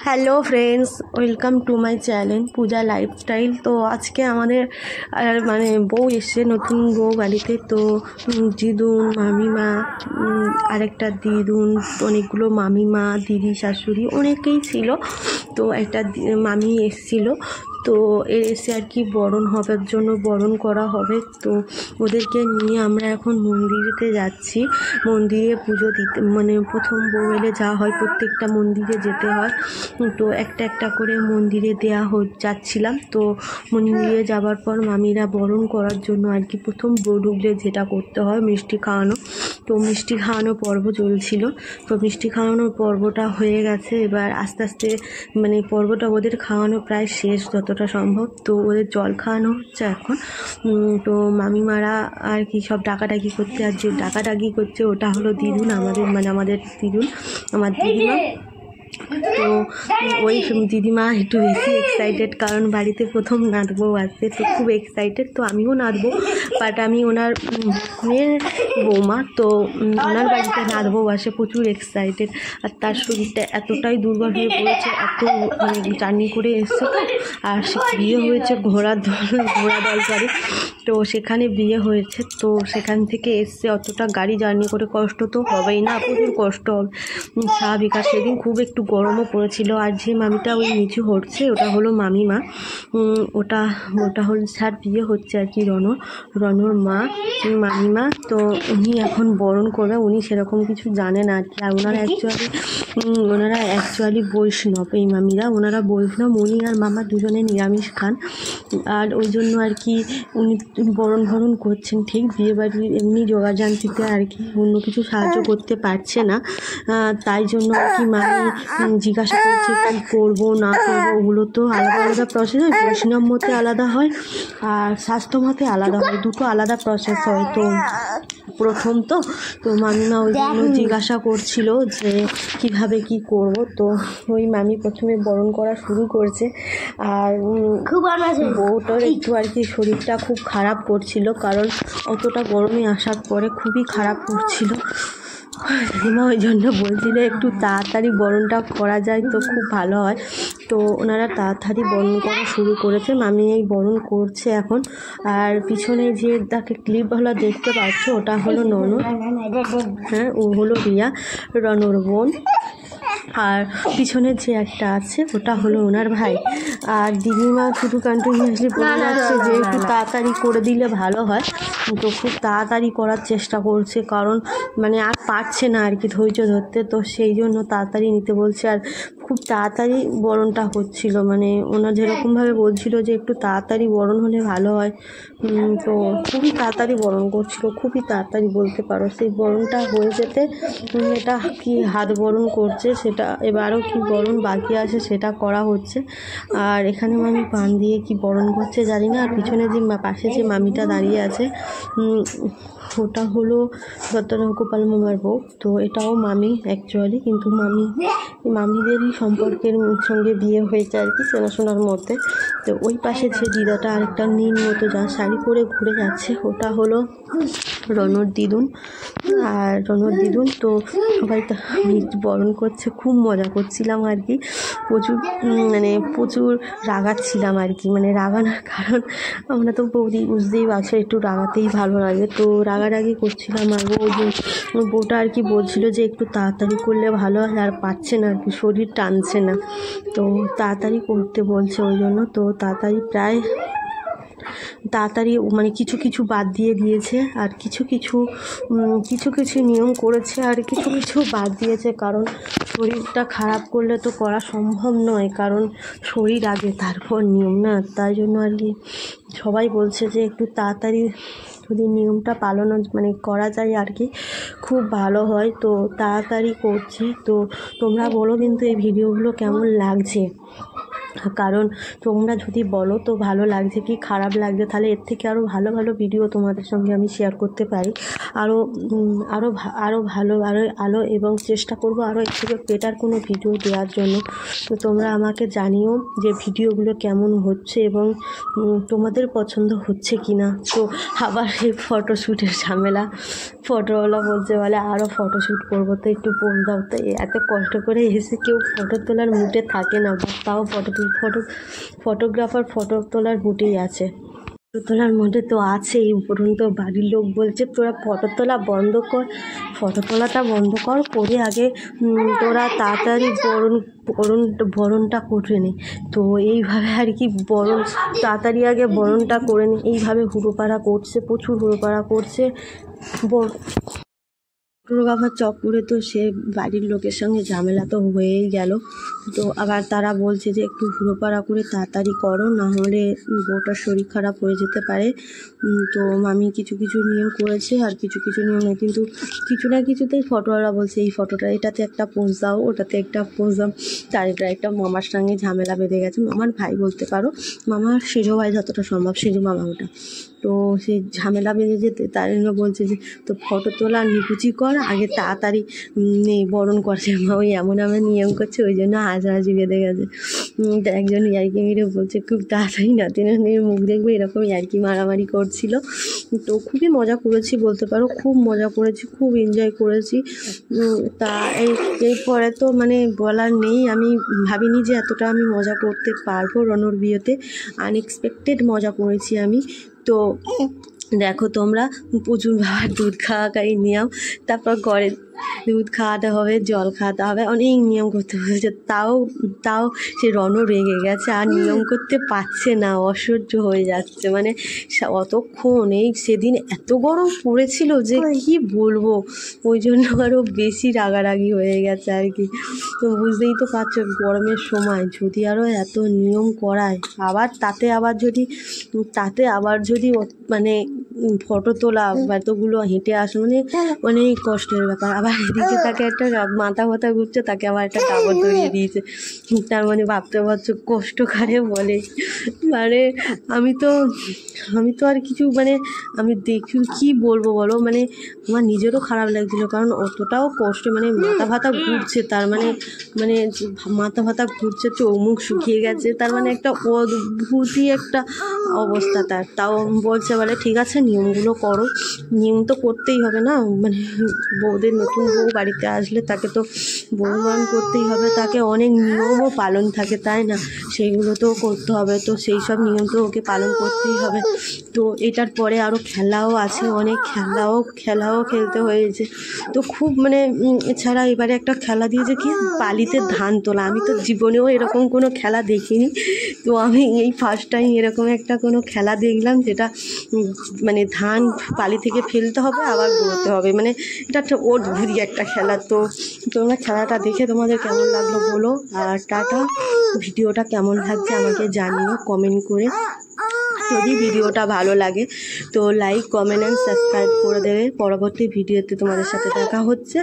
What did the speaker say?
Hello friends, welcome to my channel Puja lifestyle. তো আজকে আমাদের বউ এসছে, নতুন বউ বাড়িতে। তো দিদুন, মামিমা, আরেকটা দিদুন, অনেকগুলো মামিমা, দিদি, শাশুড়ি অনেকেই ছিল। তো একটা মামি এসছিল, তো এসে আর কি বরণ হবার জন্য বরণ করা হবে। তো ওদেরকে নিয়ে আমরা এখন মন্দিরেতে যাচ্ছি। মন্দিরে পুজো দিতে, প্রথম বউ এলে যা হয় প্রত্যেকটা মন্দিরে যেতে হয়। তো একটা একটা করে মন্দিরে যাচ্ছিলাম। তো মন্দিরে যাবার পর মামিরা বরণ করার জন্য আর কি প্রথম বউ ঢুকলে যেটা করতে হয় মিষ্টি খাওয়ানো। তো মিষ্টি খাওয়ানো পর্ব চলছিল। তো মিষ্টি খাওয়ানোর পর্বটা হয়ে গেছে। এবার আস্তে আস্তে পর্বটা ওদের খাওয়ানো প্রায় শেষ যতটা সম্ভব। তো ওদের জল খাওয়ানো হচ্ছে এখন। তো মামিমারা আর কি সব ডাকাডাকি করতে, আর যে ডাকাডাকি করছে ওটা হলো দিদুন, আমাদের দিদুন, আমার দিদিমা। তো ওই দিদিমা একটু বেশি এক্সাইটেড, কারণ বাড়িতে প্রথম নাচবো আসবে, তো খুব এক্সাইটেড। তো আমিও নাচবো, বাট আমি ওনার মেয়ের বৌমা, তো ওনার বাড়িতে নাচবো আসে, প্রচুর এক্সাইটেড। আর তার শরীরটা এতটাই দুর্বল হয়ে পড়েছে, এত জার্নি করে এসছে। তো আর সে বিয়ে হয়েছে ঘোড়া দল করে, তো সেখানে বিয়ে হয়েছে। তো সেখান থেকে এসছে, অতটা গাড়ি জার্নি করে কষ্ট তো হবেই না, প্রচুর কষ্ট হবে স্বাভাবিক। আর সেদিন খুব একটু গরমও পড়েছিল। আর যে মামিটা ওই নিচু হচ্ছে ওটা হলো মামিমা। ওটা হল স্যার বিয়ে হচ্ছে আর কি রনর মা, মামিমা। তো উনি এখন বরণ করবে, উনি সেরকম কিছু জানেন আর কি। আর ওনারা অ্যাকচুয়ালি বৈষ্ণব, এই মামিরা ওনারা বৈষ্ণব। উনি আর মামা দুজনে নিরামিষ খান, আর ওই জন্য আর কি উনি বরণ করছেন ঠিক। বিয়েবাড়ির এমনি যোগাযান্ত্রিতে আর কি অন্য কিছু সাহায্য করতে পারছে না, তাই জন্য আর কি মামি জিজ্ঞাসা করছে কী করবো না করবো। ওগুলো তো আলাদা আলাদা প্রসেস হয়, বৈষ্ণব মতে আলাদা হয় আর স্বাস্থ্য মতে আলাদা হয়, দুটো আলাদা প্রসেস হয়। তো প্রথম তো মামিমা ওই জন্য জিজ্ঞাসা করছিল যে কিভাবে কি করব। তো ওই মামি প্রথমে বরণ করা শুরু করছে। আর বউটার একটু আর কি শরীরটা খুব খারাপ করছিল, কারণ অতটা গরমে আসার পরে খুবই খারাপ করছিল। দিদিমা ওই জন্য বলছিল একটু তাড়াতাড়ি বরণটা করা যায় তো খুব ভালো হয়। তো ওনারা তাড়াতাড়ি বরণ করা শুরু করেছে। মামি এই বরণ করছে এখন। আর পিছনে যে তাকে ক্লিপগুলো দেখতে পাচ্ছ ওটা হলো ননদ, হ্যাঁ ও হলো রিয়া, রনর বোন। আর পিছনের যে একটা আছে ওটা হলো ওনার ভাই। আর দিদিমা শুধু কন্টিনিউয়াসলি বলে যাচ্ছে যে একটু তাড়াতাড়ি করে দিলে ভালো হয়। তো খুব তাড়াতাড়ি করার চেষ্টা করছে, কারণ আর পারছে না আর কি ধৈর্য ধরতে। তো সেই জন্য তাড়াতাড়ি নিতে বলছে। আর খুব তাড়াতাড়ি বরণটা হচ্ছিল, ওনার যেরকমভাবে বলছিল যে একটু তাড়াতাড়ি বরণ হলে ভালো হয়। তো খুবই তাড়াতাড়ি বরণ করছিল, খুবই তাড়াতাড়ি বলতে পারো। সেই বরণটা হয়ে যেতে এটা কি হাত বরণ করছে, সেটা এবারও কি বরণ বাকি আছে সেটা করা হচ্ছে। আর এখানে মামি পান দিয়ে কি বরণ করছে জানি না। আর পিছনে যে পাশে যে মামিটা দাঁড়িয়ে আছে ওটা হলো গোপাল মামার বউ। তো এটাও মামি অ্যাকচুয়ালি, কিন্তু মামিদেরই সম্পর্কের সঙ্গে বিয়ে হয়েছে আর কি, চেনাশোনার মধ্যে। তো ওই পাশে যে দিদাটা আরেকটা নীল মতো যা শাড়ি পরে ঘুরে যাচ্ছে ওটা হলো রনর দিদুন। আর রনর দিদুন তো সবাই তো বরণ করছে, খুব মজা করছিলাম আর কি। প্রচুর রাগাচ্ছিলাম আর কি, রাগানোর কারণ আমরা তো বৌদি বুঝতেই পারছো একটু রাগাতেই ভালো লাগে। তো রাগারাগি করছিলাম। আর বউটা আর কি বলছিল যে একটু তাড়াতাড়ি করলে ভালো হয়, আর পারছে না আর কি, শরীর টানছে না। তো তাড়াতাড়ি করতে বলছে ওই জন্য। তো তাড়াতাড়ি কিছু কিছু বাদ দিয়ে দিয়েছে, আর কিছু কিছু নিয়ম করেছে, আর কিছু বাদ দিয়েছে। কারণ শরীরটা খারাপ করলে তো করা সম্ভব নয়, কারণ শরীর আগে তারপর নিয়ম না। তাই জন্য আর কি সবাই বলছে যে একটু তাড়াতাড়ি যদি নিয়মটা পালন করা যায় আর কি খুব ভালো হয়। তো তাড়াতাড়ি করছে। তো তোমরা বলো কিন্তু এই ভিডিওগুলো কেমন লাগছে, কারণ তোমরা যদি বলো তো ভালো লাগছে কি খারাপ লাগছে, তাহলে এর থেকে আরও ভালো ভালো ভিডিও তোমাদের সঙ্গে আমি শেয়ার করতে পারি। আরও ভালো আলো এবং চেষ্টা করব আরও এর থেকে বেটার কোনো ভিডিও দেওয়ার জন্য। তো তোমরা আমাকে জানিও যে ভিডিওগুলো কেমন হচ্ছে এবং তোমাদের পছন্দ হচ্ছে কি না। তো আবার এই ফটোশ্যুটের ঝামেলা, ফটোওয়ালা বলে আরও ফটোশ্যুট করবো, তো একটু পোজ দাও। তো এত কষ্ট করে এসে কেউ ফটো তোলার মুডে থাকে না, তাও ফটোগ্রাফার ফটো তোলার মুডেই আছে। ফটো তোলার মধ্যে তো আছেই, উপরন্তু বাড়ির লোক বলছে তোরা ফটো তোলা বন্ধ কর, ফটো তোলাটা বন্ধ কর, করে আগে তোরা তাড়াতাড়ি বরণটা করে নে। তো এইভাবে আর কি তাড়াতাড়ি আগে বরণটা করে নে, এইভাবে হুড়োপাড়া করছে, প্রচুর হুড়োপাড়া করছে। ফটোগ্রাফার চক্করে তো সে বাড়ির লোকের সঙ্গে ঝামেলা তো হয়েই গেল। তো আবার তারা বলছে যে একটু হুড়োপাড়া করে তাড়াতাড়ি করো, না হলে বউটার শরীর খারাপ হয়ে যেতে পারে। তো মামি কিছু নিয়ম করেছে আর কিছু নিয়ম নেই, কিন্তু কিছু না কিছুতেই ফটোওয়ালা বলছে এই ফটোটা এটাতে একটা পোজ দাও, ওটাতে একটা পোজ দাও। তার একটা মামার সঙ্গে ঝামেলা বেঁধে গেছে, মামার ভাই বলতে পারো, মামার সেজো ভাই যতটা সম্ভব, সেজো মামা ওটা। তো সেই ঝামেলা বেঁধে যেতে তার জন্য বলছে যে তো ফটো তোলা নিকুচি কর, আগে তাড়াতাড়ি বরণ করছে। ওই এমন নিয়ম করছে, ওই জন্য হাসাহাসি বেঁধে গেছে। একজন ইয়ার্কি মেরে বলছে খুব তাড়াতাড়ি নাতিনের মুখ দেখবে, এরকম ইয়ার্কি মারামারি করছিল। তো খুবই মজা করেছি বলতে পারো, খুব মজা করেছি, খুব এনজয় করেছি। তা এরপরে তো মানে বলার নেই, আমি ভাবিনি যে এতটা আমি মজা করতে পারবো রনর বিয়েতে। আনএক্সপেক্টেড মজা করেছি আমি। তো দেখো তোমরা প্রচুর ভাবার দুধ খাওয়াকারী নিয়ম, তারপর ঘরে দুধ খাওয়াতে হবে, জল খাওয়াতে হবে, অনেক নিয়ম করতে বলছে। তাও সে রণ রেগে গেছে, আর নিয়ম করতে পারছে না, অসহ্য হয়ে যাচ্ছে। মানে অতক্ষণ সেদিন এত গরম পড়েছিল যে কি বলবো, ওই জন্য আরও বেশি রাগারাগি হয়ে গেছে আর কি। তো বুঝতেই তো পারছো গরমের সময় যদি আরও এত নিয়ম করায়, আবার তাতে আবার যদি মানে ফটো তোলা এতগুলো হেঁটে আসা মানে অনেক কষ্টের ব্যাপার। আবার এদিকে তাকে একটা মাথা ঘুরছে, তাকে আবার একটা কাপড় ধরিয়ে দিয়েছে। তার মানে ভাবতে পারছো কষ্ট কারে বলে। মানে আমি তো আর কিছু মানে আমি দেখি কি বলবো বলো, মানে আমার নিজেরও খারাপ লাগছিলো, কারণ অতটাও কষ্ট, মানে মাথা ঘুরছে, তার মানে মাথা ঘুরছে, চোখ শুকিয়ে গেছে, তার মানে একটা অদ্ভুতই একটা অবস্থা তার। তাও বলছে বলে ঠিক আছে নিয়মগুলো করো, নিয়ম তো করতেই হবে না, মানে নতুন বউ বাড়িতে আসলে তাকে তো বউবান করতেই হবে, তাকে অনেক নিয়মও পালন থাকে তাই না, সেইগুলো তো করতে হবে। তো সেই সব নিয়ম তো ওকে পালন করতেই হবে। তো এটার পরে আরও খেলাও আছে, অনেক খেলাও খেলতে হয়েছে। তো খুব মানে এছাড়া এবারে একটা খেলা দিয়েছে কি পালিতে ধান তোলা, আমি তো জীবনেও এরকম কোনো খেলা দেখিনি। তো আমি এই ফার্স্ট টাইম এরকম একটা কোনো খেলা দেখলাম, যেটা মানে ধান পালি থেকে ফেলতে হবে আবার ঘুরোতে হবে, মানে এটা একটা অদ্ভুতই একটা খেলা। তো তোমরা খেলাটা দেখে তোমাদের কেমন লাগলো বলো, আর টাটা। ভিডিওটা কেমন লাগছে আমাকে জানিও কমেন্ট করে। যদি ভিডিওটা ভালো লাগে তো লাইক, কমেন্ট অ্যান্ড সাবস্ক্রাইব করে দেবে। পরবর্তী ভিডিওতে তোমাদের সাথে দেখা হচ্ছে।